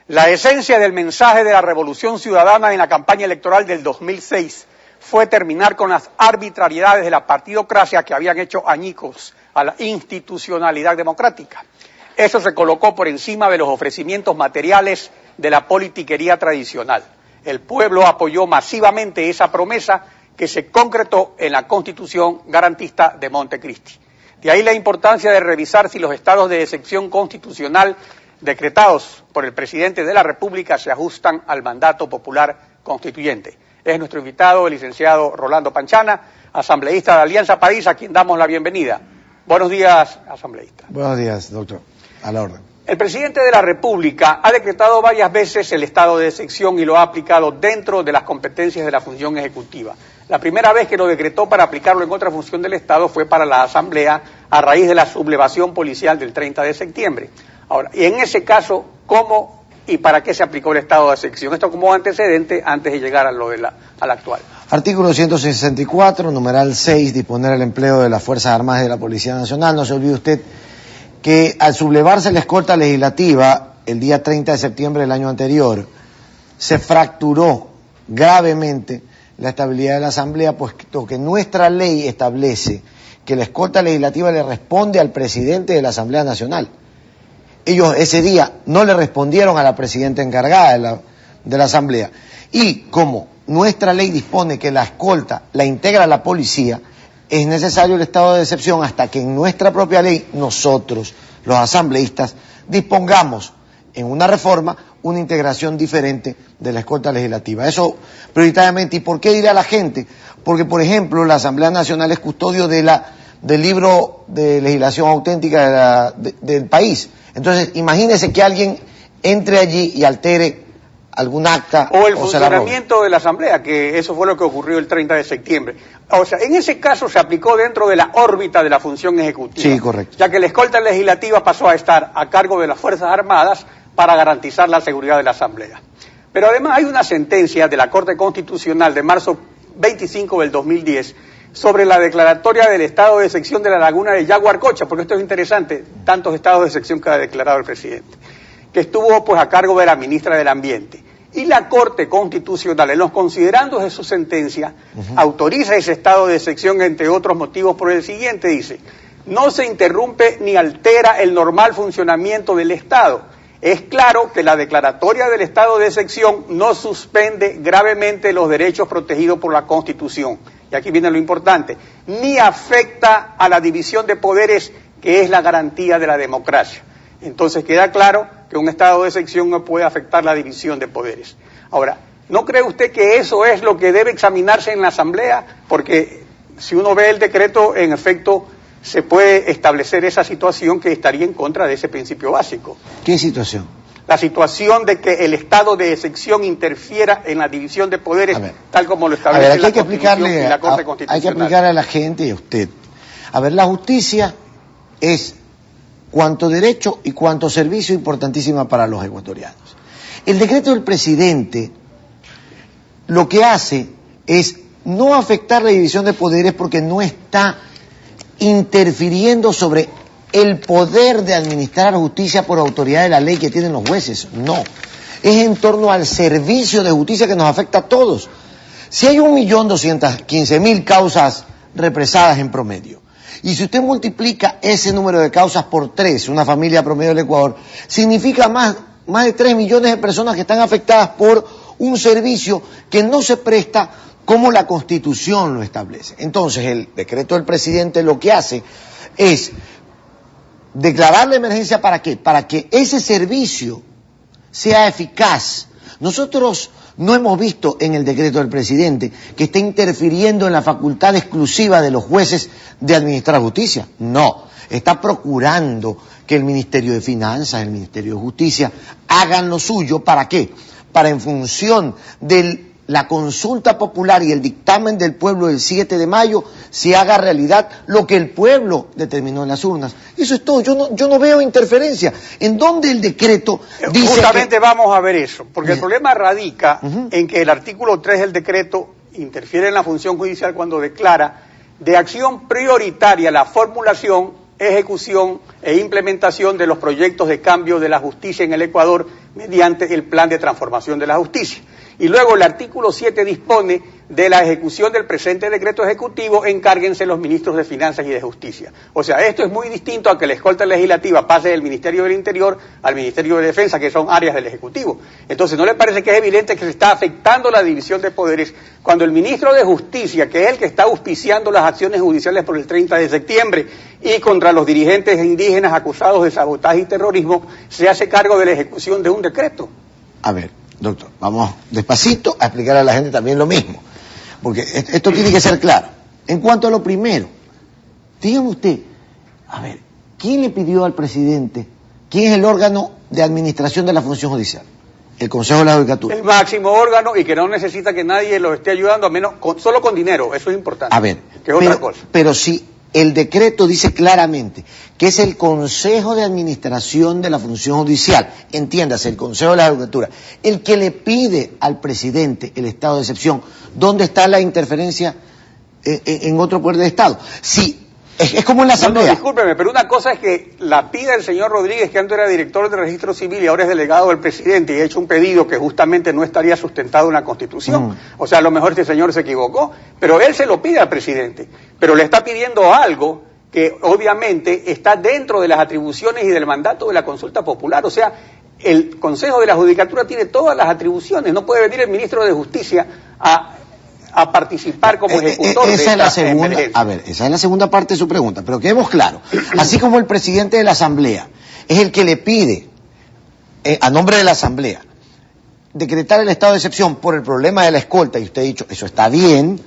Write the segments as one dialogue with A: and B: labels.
A: La esencia del mensaje de la Revolución Ciudadana en la campaña electoral del 2006 fue terminar con las arbitrariedades de la partidocracia que habían hecho añicos a la institucionalidad democrática. Eso se colocó por encima de los ofrecimientos materiales de la politiquería tradicional. El pueblo apoyó masivamente esa promesa que se concretó en la Constitución garantista de Montecristi. De ahí la importancia de revisar si los estados de excepción constitucional decretados por el presidente de la República se ajustan al mandato popular constituyente. Es nuestro invitado, el licenciado Rolando Panchana, asambleísta de Alianza País, a quien damos la bienvenida. Buenos días, asambleísta.
B: Buenos días, doctor. A la orden.
A: El presidente de la República ha decretado varias veces el estado de excepción y lo ha aplicado dentro de las competencias de la función ejecutiva. La primera vez que lo decretó para aplicarlo en otra función del Estado fue para la Asamblea a raíz de la sublevación policial del 30 de septiembre. Ahora, y en ese caso, ¿cómo y para qué se aplicó el estado de excepción? Esto como antecedente antes de llegar a lo de al actual.
B: Artículo 164, numeral 6, disponer el empleo de las Fuerzas Armadas y de la Policía Nacional. No se olvide usted que al sublevarse la escolta legislativa el día 30 de septiembre del año anterior, se fracturó gravemente la estabilidad de la Asamblea, puesto que nuestra ley establece que la escolta legislativa le responde al presidente de la Asamblea Nacional. Ellos ese día no le respondieron a la presidenta encargada de la Asamblea. Y como nuestra ley dispone que la escolta la integra la policía, es necesario el estado de excepción hasta que en nuestra propia ley nosotros, los asambleístas, dispongamos en una reforma una integración diferente de la escolta legislativa. Eso prioritariamente. ¿Y por qué dirá la gente? Porque, por ejemplo, la Asamblea Nacional es custodio del libro de legislación auténtica del país. Entonces, imagínese que alguien entre allí y altere algún acta
A: o el funcionamiento de la Asamblea, que eso fue lo que ocurrió el 30 de septiembre. O sea, en ese caso se aplicó dentro de la órbita de la función ejecutiva.
B: Sí, correcto.
A: Ya que la escolta legislativa pasó a estar a cargo de las Fuerzas Armadas para garantizar la seguridad de la Asamblea. Pero además hay una sentencia de la Corte Constitucional de marzo 25 del 2010 sobre la declaratoria del estado de excepción de la laguna de Yaguarcocha, porque esto es interesante, tantos estados de excepción que ha declarado el presidente, que estuvo pues a cargo de la ministra del Ambiente. Y la Corte Constitucional, en los considerandos de su sentencia, autoriza ese estado de excepción, entre otros motivos, por el siguiente, dice: no se interrumpe ni altera el normal funcionamiento del Estado. Es claro que la declaratoria del estado de excepción no suspende gravemente los derechos protegidos por la Constitución. Y aquí viene lo importante, ni afecta a la división de poderes, que es la garantía de la democracia. Entonces queda claro que un estado de excepción no puede afectar la división de poderes. Ahora, ¿no cree usted que eso es lo que debe examinarse en la Asamblea? Porque si uno ve el decreto, en efecto, se puede establecer esa situación que estaría en contra de ese principio básico.
B: ¿Qué situación?
A: La situación de que el estado de excepción interfiera en la división de poderes, tal como lo establece la Constitución y la Corte Constitucional.
B: Hay que explicarle a la gente y a usted. A ver, la justicia es cuanto derecho y cuanto servicio importantísima para los ecuatorianos. El decreto del presidente lo que hace es no afectar la división de poderes porque no está interfiriendo sobre el poder de administrar justicia por autoridad de la ley que tienen los jueces. No, es en torno al servicio de justicia que nos afecta a todos. Si hay 1.215.000 causas represadas en promedio, y si usted multiplica ese número de causas por 3, una familia promedio del Ecuador, significa más de 3 millones de personas que están afectadas por un servicio que no se presta como la Constitución lo establece. Entonces, el decreto del presidente lo que hace es declarar la emergencia. ¿Para qué? Para que ese servicio sea eficaz. Nosotros no hemos visto en el decreto del presidente que esté interfiriendo en la facultad exclusiva de los jueces de administrar justicia. No, está procurando que el Ministerio de Finanzas, el Ministerio de Justicia, hagan lo suyo. ¿Para qué? Para, en función de la consulta popular y el dictamen del pueblo del 7 de mayo, se haga realidad lo que el pueblo determinó en las urnas. Eso es todo. Yo no veo interferencia. ¿En dónde el decreto dice
A: Justamente vamos a ver eso, porque el problema radica en que el artículo 3 del decreto interfiere en la función judicial cuando declara de acción prioritaria la formulación ejecución e implementación de los proyectos de cambio de la justicia en el Ecuador mediante el Plan de Transformación de la Justicia. Y luego el artículo 7 dispone de la ejecución del presente decreto ejecutivo, encárguense los ministros de Finanzas y de Justicia. O sea, esto es muy distinto a que la escolta legislativa pase del Ministerio del Interior al Ministerio de Defensa, que son áreas del Ejecutivo. Entonces, ¿no le parece que es evidente que se está afectando la división de poderes cuando el ministro de Justicia, que es el que está auspiciando las acciones judiciales por el 30 de septiembre y contra los dirigentes indígenas acusados de sabotaje y terrorismo, se hace cargo de la ejecución de un decreto?
B: A ver, doctor, vamos despacito a explicar a la gente también lo mismo, porque esto tiene que ser claro. En cuanto a lo primero, dígame usted, a ver, ¿quién le pidió al presidente, quién es el órgano de administración de la función judicial? El Consejo de la Judicatura.
A: El máximo órgano, y que no necesita que nadie lo esté ayudando, a menos solo con dinero, eso es importante.
B: A ver,
A: que es otra cosa.
B: Pero si el decreto dice claramente que es el Consejo de Administración de la Función Judicial, entiéndase, el Consejo de la Judicatura, el que le pide al presidente el estado de excepción, ¿dónde está la interferencia en otro poder de Estado? Si es como en la Asamblea.
A: No, discúlpeme, pero una cosa es que la pida el señor Rodríguez, que antes era director de Registro Civil y ahora es delegado del presidente, y ha hecho un pedido que justamente no estaría sustentado en la Constitución. O sea, a lo mejor este señor se equivocó, pero él se lo pide al presidente. Pero le está pidiendo algo que obviamente está dentro de las atribuciones y del mandato de la consulta popular. O sea, el Consejo de la Judicatura tiene todas las atribuciones. No puede venir el ministro de Justicia a participar como ejecutor
B: esa
A: de
B: es la segunda.
A: emergencia.
B: A ver, esa es la segunda parte de su pregunta, pero quedemos claros. Así como el presidente de la Asamblea es el que le pide, a nombre de la Asamblea, decretar el estado de excepción por el problema de la escolta, y usted ha dicho, eso está bien,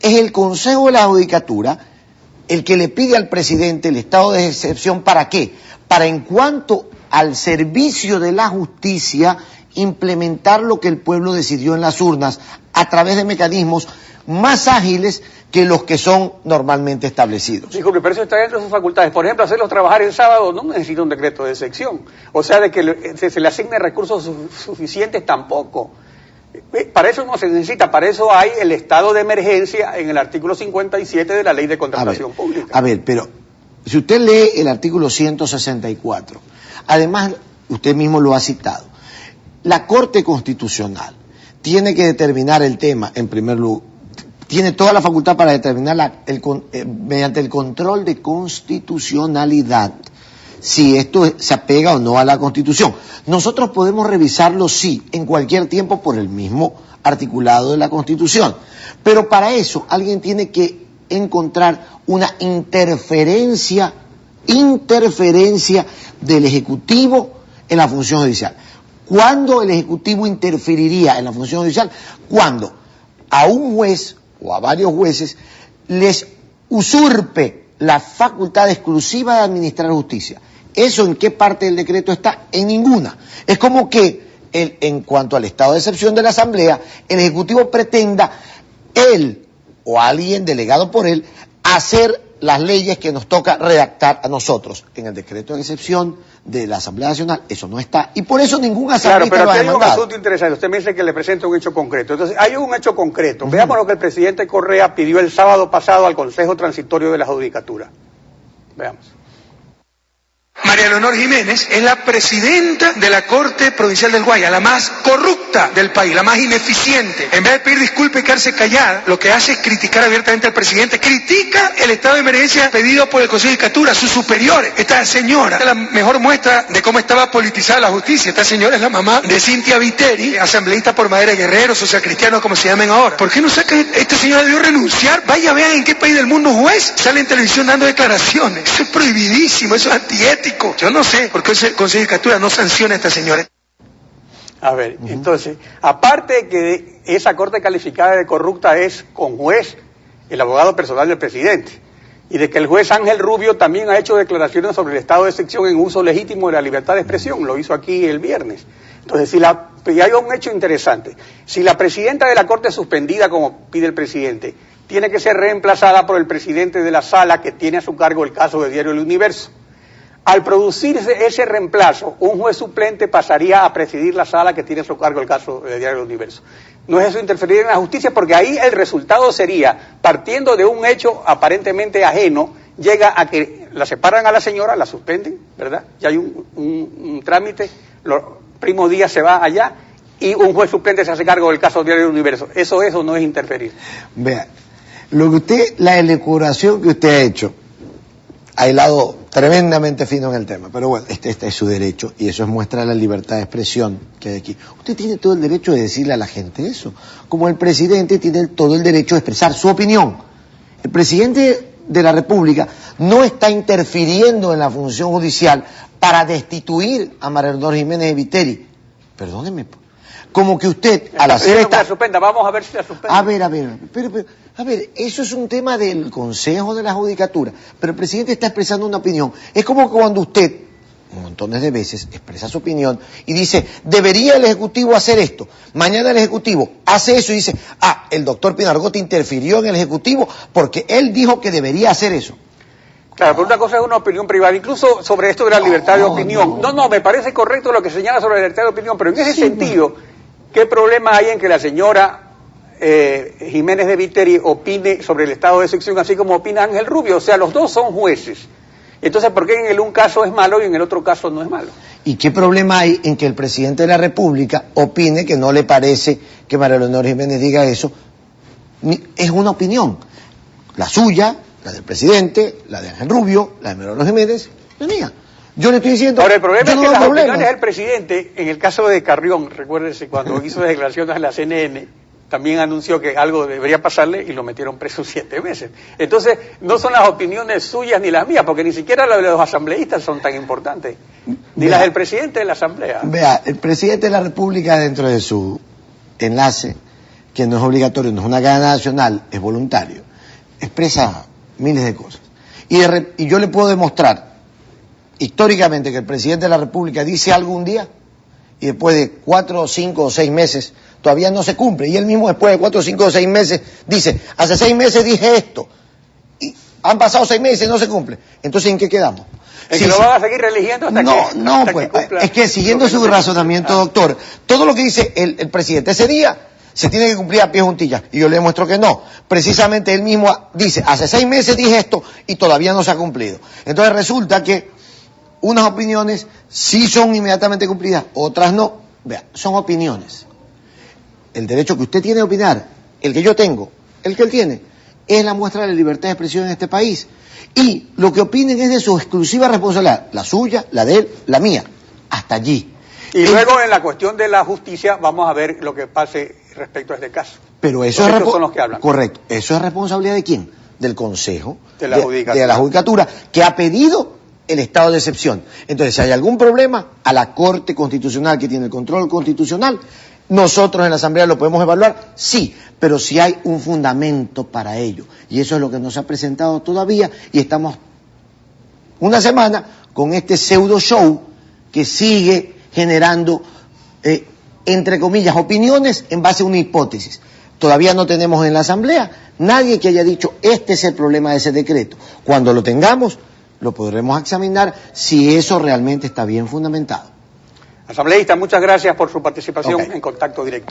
B: es el Consejo de la Judicatura el que le pide al presidente el estado de excepción, ¿para qué? Para, en cuanto al servicio de la justicia, implementar lo que el pueblo decidió en las urnas a través de mecanismos más ágiles que los que son normalmente establecidos.
A: Disculpe, pero eso está dentro de sus facultades. Por ejemplo, hacerlos trabajar el sábado no necesita un decreto de excepción. O sea, de que se le asigne recursos suficientes tampoco. Para eso no se necesita, para eso hay el estado de emergencia en el artículo 57 de la Ley de Contratación Pública.
B: A ver, pero si usted lee el artículo 164, además usted mismo lo ha citado, la Corte Constitucional tiene que determinar el tema, en primer lugar, tiene toda la facultad para determinar mediante el control de constitucionalidad si esto se apega o no a la Constitución. Nosotros podemos revisarlo, sí, en cualquier tiempo por el mismo articulado de la Constitución, pero para eso alguien tiene que encontrar una interferencia del Ejecutivo en la función judicial. ¿Cuándo el Ejecutivo interferiría en la función judicial? Cuando a un juez o a varios jueces les usurpe la facultad exclusiva de administrar justicia. ¿Eso en qué parte del decreto está? En ninguna. Es como que, en cuanto al estado de excepción de la Asamblea, el Ejecutivo pretenda, él o alguien delegado por él, hacer las leyes que nos toca redactar a nosotros. En el decreto de excepción de la Asamblea Nacional, eso no está. Y por eso ningún asambleísta
A: Claro, pero
B: lo ha
A: aquí hay un
B: demandado.
A: asunto interesante. Usted me dice que le presenta un hecho concreto. Entonces, hay un hecho concreto. Veamos lo que el presidente Correa pidió el sábado pasado al Consejo Transitorio de la Judicatura. Veamos.
C: María Leonor Jiménez es la presidenta de la Corte Provincial del Guaya, la más corrupta del país, la más ineficiente. En vez de pedir disculpas y quedarse callada, lo que hace es criticar abiertamente al presidente. Critica el estado de emergencia pedido por el Consejo de Judicatura, sus superiores. Esta señora es la mejor muestra de cómo estaba politizada la justicia. Esta señora es la mamá de Cintia Viteri, asambleísta por Madera Guerrero, social cristiano, como se llamen ahora. ¿Por qué no saca? Esta señora debió renunciar. Vaya, vean en qué país del mundo juez sale en televisión dando declaraciones. Eso es prohibidísimo, eso es antiético. Yo no sé por qué el Consejo de Judicatura no sanciona a esta señora.
A: A ver, entonces, aparte de que esa corte calificada de corrupta es con juez, el abogado personal del presidente, y de que el juez Ángel Rubio también ha hecho declaraciones sobre el estado de excepción en uso legítimo de la libertad de expresión, lo hizo aquí el viernes. Entonces, y hay un hecho interesante, si la presidenta de la corte es suspendida, como pide el presidente, tiene que ser reemplazada por el presidente de la sala que tiene a su cargo el caso de Diario El Universo. Al producirse ese reemplazo, un juez suplente pasaría a presidir la sala que tiene a su cargo el caso de Diario del Universo. No es eso interferir en la justicia, porque ahí el resultado sería, partiendo de un hecho aparentemente ajeno, llega a que la separan a la señora, la suspenden, ¿verdad? Ya hay un trámite, los primos días se va allá y un juez suplente se hace cargo del caso Diario Universo. Eso no es interferir.
B: Vea, la elucubración que usted ha hecho, ha hilado tremendamente fino en el tema, pero bueno, este es su derecho y eso es muestra de la libertad de expresión que hay aquí. Usted tiene todo el derecho de decirle a la gente eso, como el presidente tiene todo el derecho de expresar su opinión. El presidente de la República no está interfiriendo en la función judicial para destituir a María Leonor Jiménez de Viteri. Perdóneme, como que usted al hacer esta...
A: Vamos a ver si la suspende.
B: A ver, eso es un tema del Consejo de la Judicatura, pero el presidente está expresando una opinión. Es como cuando usted, montones de veces, expresa su opinión y dice, debería el Ejecutivo hacer esto. Mañana el Ejecutivo hace eso y dice, el doctor Pinargote interfirió en el Ejecutivo porque él dijo que debería hacer eso.
A: Claro, pero una cosa es una opinión privada, incluso sobre esto de la libertad de opinión. No, me parece correcto lo que señala sobre la libertad de opinión, pero en ese sentido, ¿qué problema hay en que la señora Jiménez de Viteri opine sobre el estado de excepción, así como opina Ángel Rubio? O sea, los dos son jueces. Entonces, ¿por qué en el un caso es malo y en el otro caso no es malo?
B: ¿Y qué problema hay en que el presidente de la República opine que no le parece que María Leonor Jiménez diga eso? Es una opinión. La suya, la del presidente, la de Ángel Rubio, la de María Leonor Jiménez, la mía. Yo le estoy diciendo...
A: Ahora, el problema es que las opiniones del presidente, en el caso de Carrión, recuérdense, cuando hizo declaraciones a la CNN, también anunció que algo debería pasarle y lo metieron preso 7 meses. Entonces, no son las opiniones suyas ni las mías, porque ni siquiera las de los asambleístas son tan importantes, ni las del presidente de la Asamblea.
B: Vea, el presidente de la República, dentro de su enlace, que no es obligatorio, no es una cadena nacional, es voluntario, expresa miles de cosas. Y yo le puedo demostrar históricamente que el presidente de la República dice algo un día y después de 4, 5 o 6 meses todavía no se cumple, y él mismo después de 4, 5 o 6 meses dice, hace 6 meses dije esto y han pasado 6 meses y no se cumple. Entonces, ¿en qué quedamos?
A: ¿En que lo van a seguir religiendo hasta que cumpla?
B: Es que siguiendo su razonamiento, doctor, todo lo que dice el presidente ese día se tiene que cumplir a pie juntillas, y yo le demuestro que no. Precisamente él mismo dice, hace 6 meses dije esto y todavía no se ha cumplido. Entonces resulta que unas opiniones sí son inmediatamente cumplidas, otras no. Vea, son opiniones. El derecho que usted tiene a opinar, el que yo tengo, el que él tiene, es la muestra de la libertad de expresión en este país. Y lo que opinen es de su exclusiva responsabilidad, la suya, la de él, la mía, hasta allí.
A: Y luego en la cuestión de la justicia vamos a ver lo que pase respecto a este caso.
B: Pero eso
A: son los que hablan.
B: Correcto. ¿Eso es responsabilidad de quién? Del Consejo
A: de la
B: Judicatura, que ha pedido el estado de excepción. Entonces, si hay algún problema, a la Corte Constitucional, que tiene el control constitucional, nosotros en la Asamblea lo podemos evaluar, sí, pero si hay un fundamento para ello. Y eso es lo que no se ha presentado todavía, y estamos una semana con este pseudo show que sigue generando, entre comillas, opiniones en base a una hipótesis. Todavía no tenemos en la Asamblea nadie que haya dicho, este es el problema de ese decreto. Cuando lo tengamos, lo podremos examinar si eso realmente está bien fundamentado.
A: Asambleísta, muchas gracias por su participación en Contacto Directo.